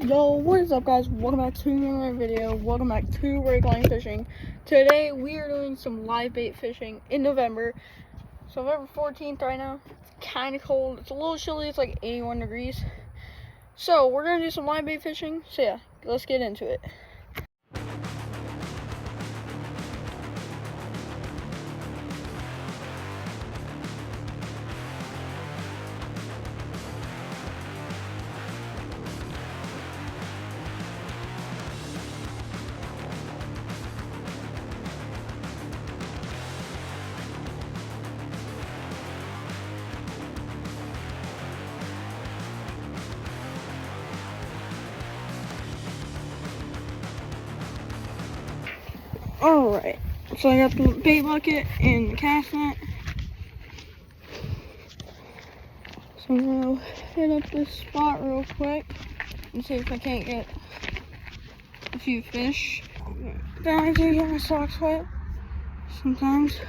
Yo, what is up, guys? Welcome back to another video. Welcome back to Ring Fishing. Today we are doing some live bait fishing in November. So November 14th right now. It's kind of cold. It's a little chilly. It's like 81 degrees. So we're gonna do some live bait fishing. So yeah, let's get into it. Alright, so I got the bait bucket and the cast net. So I'm gonna hit up this spot real quick and see if I can't get a few fish. Guys, I get my socks wet sometimes.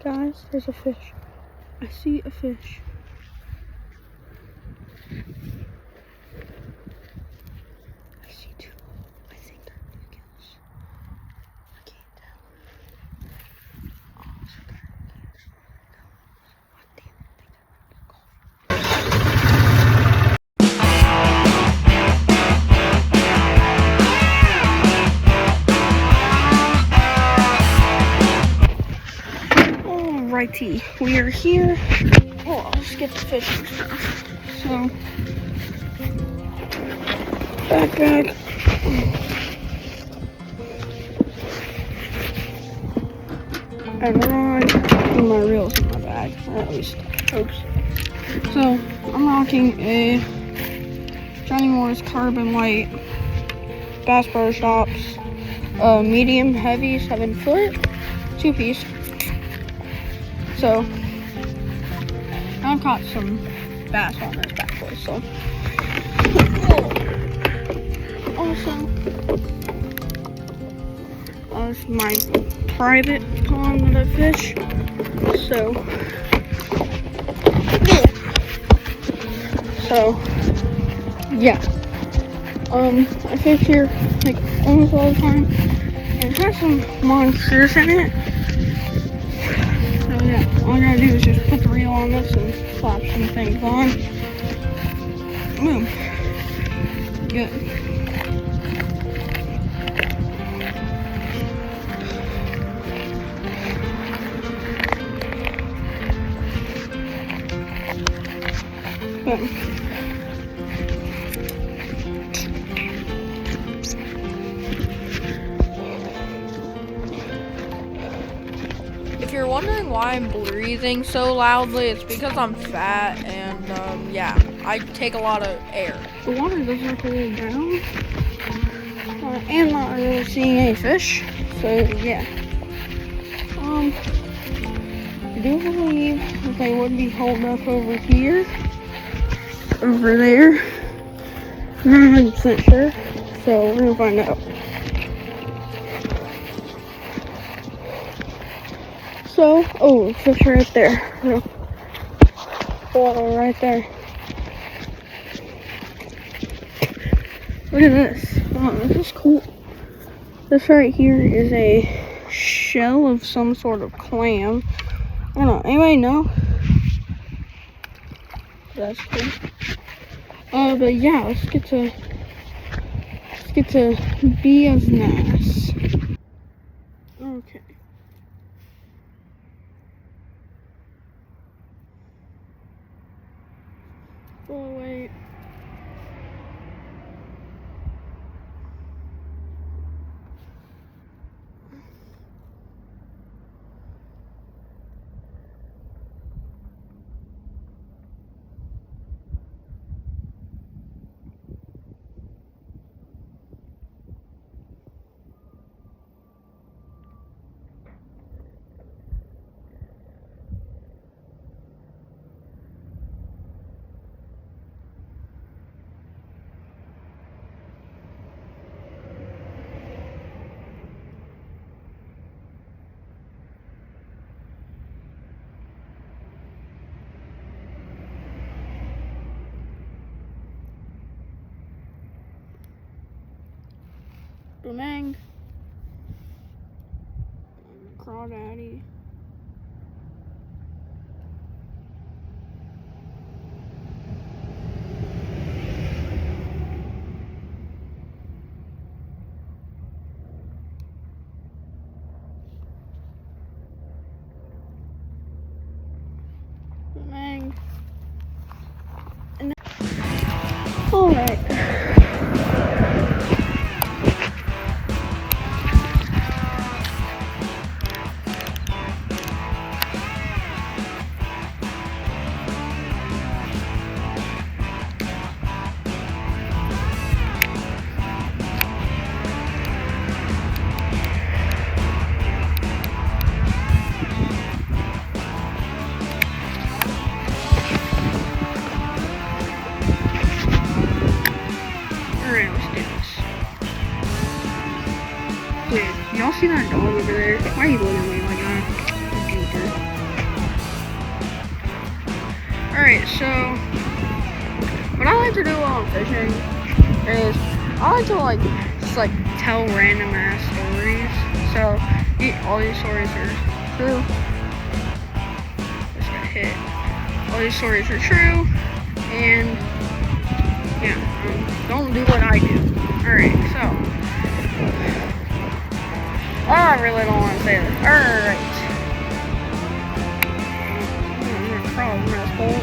Guys, there's a fish. I see a fish. I see two. I think they're bluegills. I can't tell. Oh, so they're God damn it, Alrighty, we are here. Oh, let's get the fish and stuff. So, backpack. And rod. My reel's in my bag, or at least hopes. So, I'm rocking a Johnny Moore's Carbon Light Bass Pro Shops medium heavy 7-foot 2-piece. So I've caught some bass on this bad boy. So also this is my private pond that I fish. So yeah. I fish here like almost all the time, and it has some monsters in it. So yeah, all I gotta do is just put the reel on this and slap some things on. Boom. Good. Boom. If you're wondering why I'm breathing so loudly, it's because I'm fat and yeah, I take a lot of air. The water does look a little down, and not really seeing any fish, so yeah. I do believe that they would be holed up over here, over there. I'm not 100% sure, so we're gonna find out. So, oh, fish right there. Water right there. Look at this. Oh, this is cool. This right here is a shell of some sort of clam. I don't know. Anybody know? That's cool. But yeah, let's get to Bia's nest. Okay. Oh wait. Bamang. Crawdaddy. Bamang. And then, alright. Alright, let's do this. Wait, y'all see that dog over there? Why are you looking at me like that? Alright, so what I like to do while I'm fishing is I like to just tell random ass stories. So all these stories are true. Just got hit. All these stories are true, and yeah, don't do what I do. Alright, so I really don't want to say this. Alright. I'm gonna crawl in this hole.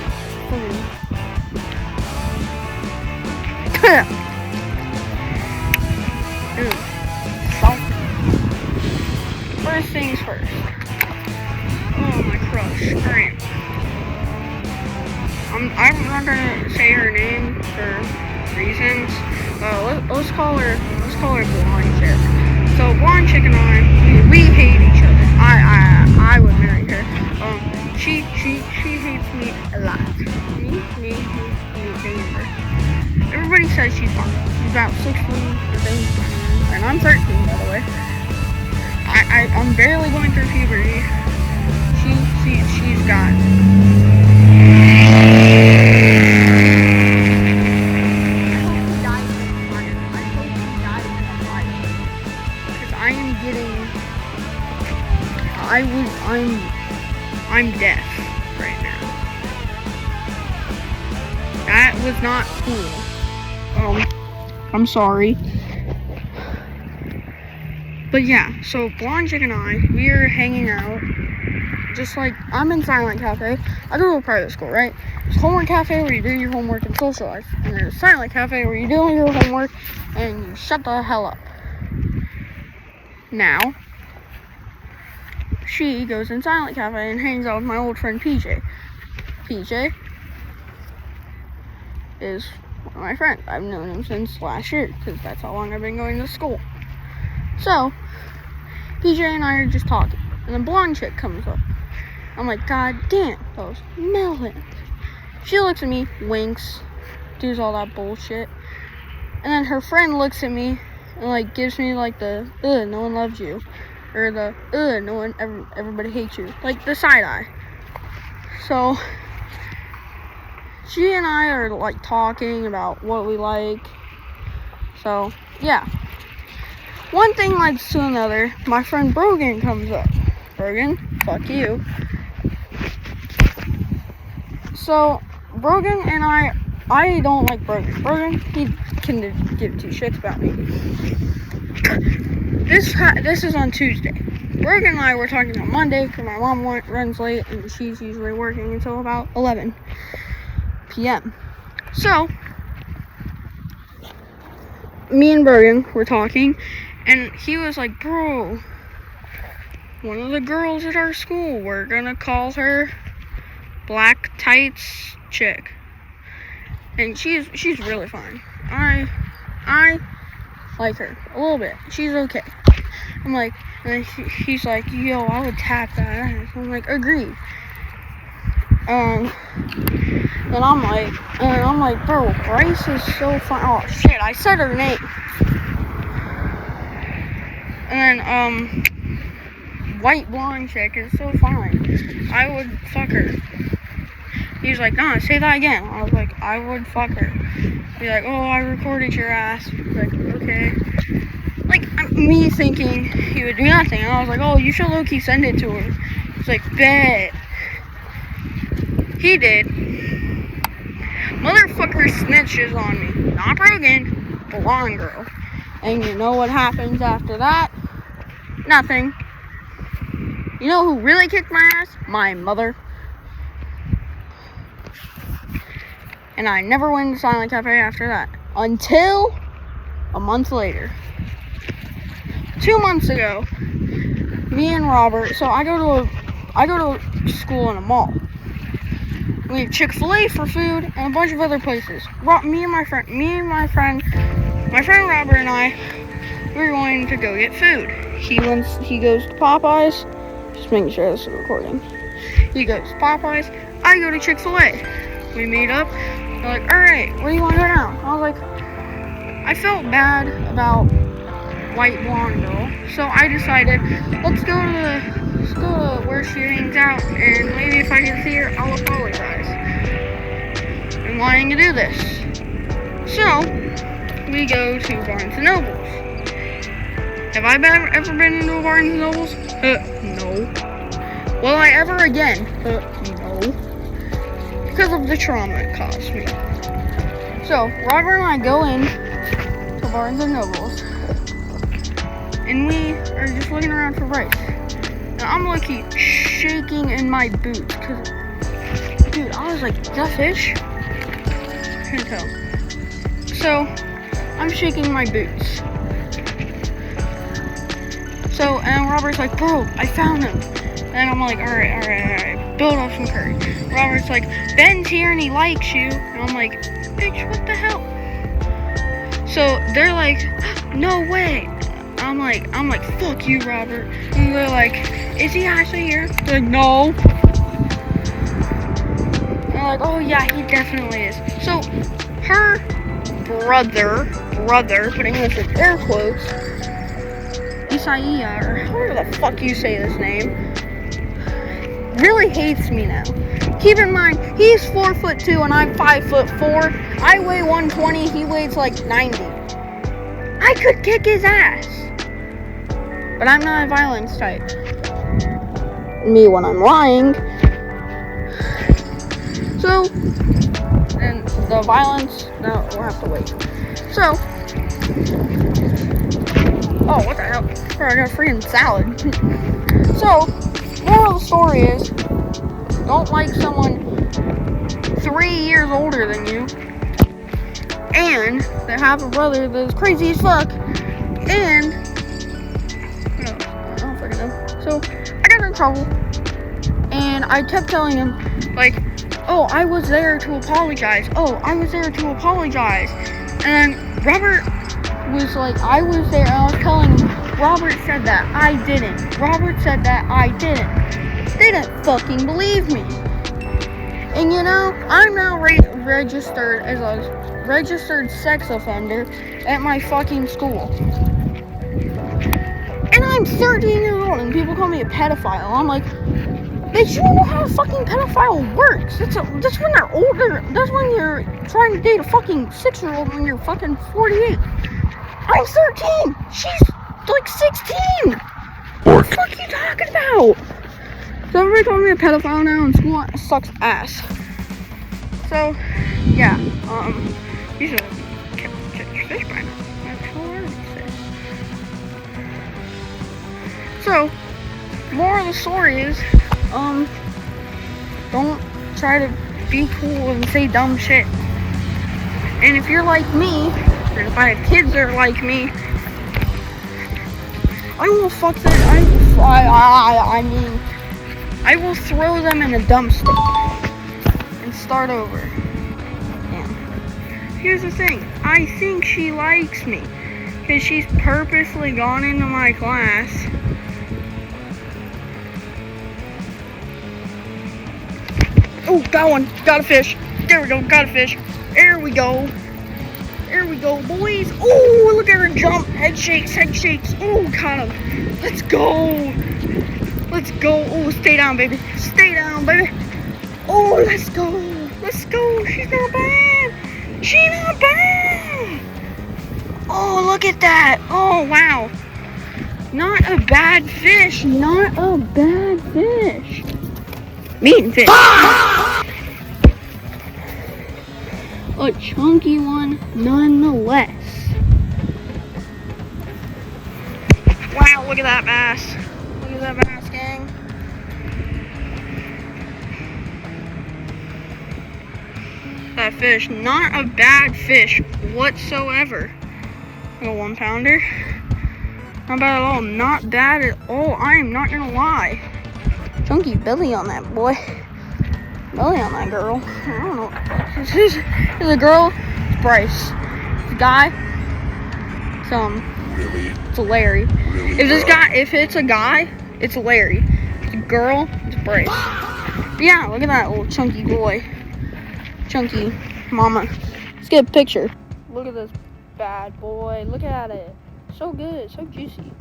Ooh, salty. First things first. Oh, my crush. Alright. I'm not gonna say her name for reasons. Let's call her Blonde Chick. So Blonde Chick and I, we hate each other. I would marry her. She hates me a lot. Me, everybody says she's fine. She's about 6 feet, and I'm 13, by the way. I'm barely going through puberty. She's got. I'm deaf right now. That was not cool. I'm sorry. But yeah, so Blonde Chick and I, we are hanging out. Just I'm in Silent Cafe. I go to a private school, right? There's Homework Cafe where you do your homework and socialize. And there's Silent Cafe where you do your homework and you shut the hell up. Now, she goes in Silent Cafe and hangs out with my old friend PJ. PJ is one of my friends. I've known him since last year because that's how long I've been going to school. So, PJ and I are just talking, and the Blonde Chick comes up. I'm like, God damn, those melons. She looks at me, winks, does all that bullshit, and then her friend looks at me and gives me the no one loves you. Or the, everybody hates you. The side eye. So, she and I are, talking about what we like. So, yeah. One thing leads to another. My friend Brogan comes up. Brogan, fuck you. So, Brogan and I don't like Brogan. Brogan, he can give two shits about me. This is on Tuesday. Brogan and I were talking on Monday because my mom runs late and she's usually working until about 11 p.m. So, me and Brogan were talking, and he was like, bro, one of the girls at our school, we're gonna call her Black Tights Chick. And she's really fine. I like her a little bit. She's okay. I'm like, and he's like, yo, I would tap that ass. I'm like, agreed. And I'm like, bro, Bryce is so fine. Oh shit, I said her name. And then white blonde chick is so fine. I would fuck her. He's like, nah, say that again. I was like, I would fuck her. He's like, oh, I recorded your ass. I was like, okay. Me thinking he would do nothing. And I was like, oh, you should low-key send it to him. He's like, bet. He did. Motherfucker snitches on me. Not Rogan, blonde girl. And you know what happens after that? Nothing. You know who really kicked my ass? My mother. And I never went to Silent Cafe after that. Until a month later. 2 months ago, me and Robert, so I go to school in a mall. We have Chick-fil-A for food and a bunch of other places. My friend Robert and I, we're going to go get food. He goes to Popeyes. Just making sure this is recording. He goes to Popeyes. I go to Chick-fil-A. We meet up. We're like, all right, where do you want to go now? I was like, I felt bad about white blonde girl, so I decided let's go to where she hangs out, and maybe if I can see her, I'll apologize. I'm wanting to do this, so we go to Barnes and Nobles. Have I ever been into a Barnes and Nobles? No. Will I ever again? No. Because of the trauma it caused me. So Robert and I go in to Barnes and Nobles. And we are just looking around for rice. Now I'm lucky shaking in my boots because, dude, I was like, is that fish? Couldn't tell. So I'm shaking my boots. So, and Robert's like, bro, I found him. And I'm like, all right. Build up some courage. Robert's like, Ben Tierney likes you. And I'm like, bitch, what the hell? So they're like, no way. I'm like, fuck you, Robert. And they're like, is he actually here? They're like, no. And they're like, oh yeah, he definitely is. So her brother, putting this in air quotes, Isaiah, or however the fuck you say this name, really hates me now. Keep in mind, he's 4'2" and I'm 5'4". I weigh 120, he weighs like 90. I could kick his ass. But I'm not a violence type. Me when I'm lying. So, and the violence, no, we'll have to wait. So, oh, what the hell? Oh, I got a freaking salad. So, moral of the story is, don't like someone 3 years older than you, and they have a brother that's crazy as fuck, and so I got in trouble, and I kept telling him, like, oh, I was there to apologize. And then Robert was like, I was there, and I was telling him, Robert said that, I didn't. They didn't fucking believe me. And you know, I'm now registered as a registered sex offender at my fucking school. And I'm 13 years old, and people call me a pedophile. I'm like, bitch, you don't know how a fucking pedophile works. That's when they're older. That's when you're trying to date a fucking 6-year-old when you're fucking 48. I'm 13. She's like 16. What the fuck are you talking about? So everybody calls me a pedophile now, and school sucks ass. So, yeah, you should catch fish by now. So, more of the story is, don't try to be cool and say dumb shit. And if you're like me, and if I have kids that are like me, I will fuck them. I will throw them in a dumpster and start over. And here's the thing, I think she likes me because she's purposely gone into my class Oh, got one. Got a fish. There we go. Got a fish. There we go. There we go, boys. Oh, look at her jump. Head shakes, head shakes. Oh, got him. Let's go. Let's go. Oh, stay down, baby. Stay down, baby. Oh, let's go. Let's go. She's not bad. She's not bad. Oh, look at that. Oh, wow. Not a bad fish. Not a bad fish. Mean fish. A chunky one nonetheless. Wow, look at that bass. Look at that bass, gang. That fish, not a bad fish whatsoever. Like a 1 pounder. Not bad at all. Not bad at all. I am not gonna lie. Chunky belly on that boy. Belly on that girl. I don't know what the fuck this is. It's a girl, it's Bryce. It's a guy, it's a Larry. If it's a guy, it's a Larry. If it's a girl, it's Bryce. But yeah, look at that little chunky boy. Chunky mama. Let's get a picture. Look at this bad boy. Look at it. So good, so juicy.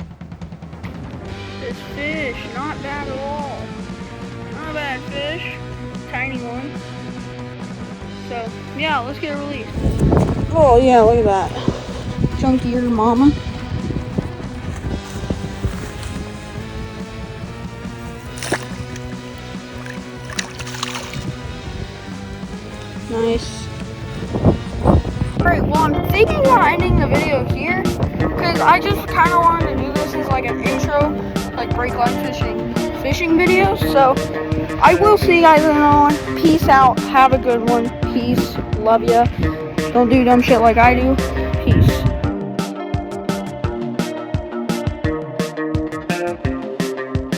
This fish, not bad at all. Not a bad fish. Tiny one. So yeah, let's get it released. Oh yeah, look at that. Chunkier mama. Nice. Alright, well I'm thinking about ending the video here because I just kind of wanted to do this as like an intro, like break line fishing video. So I will see you guys in another one. Peace out. Have a good one. Peace. Love ya. Don't do dumb shit like I do.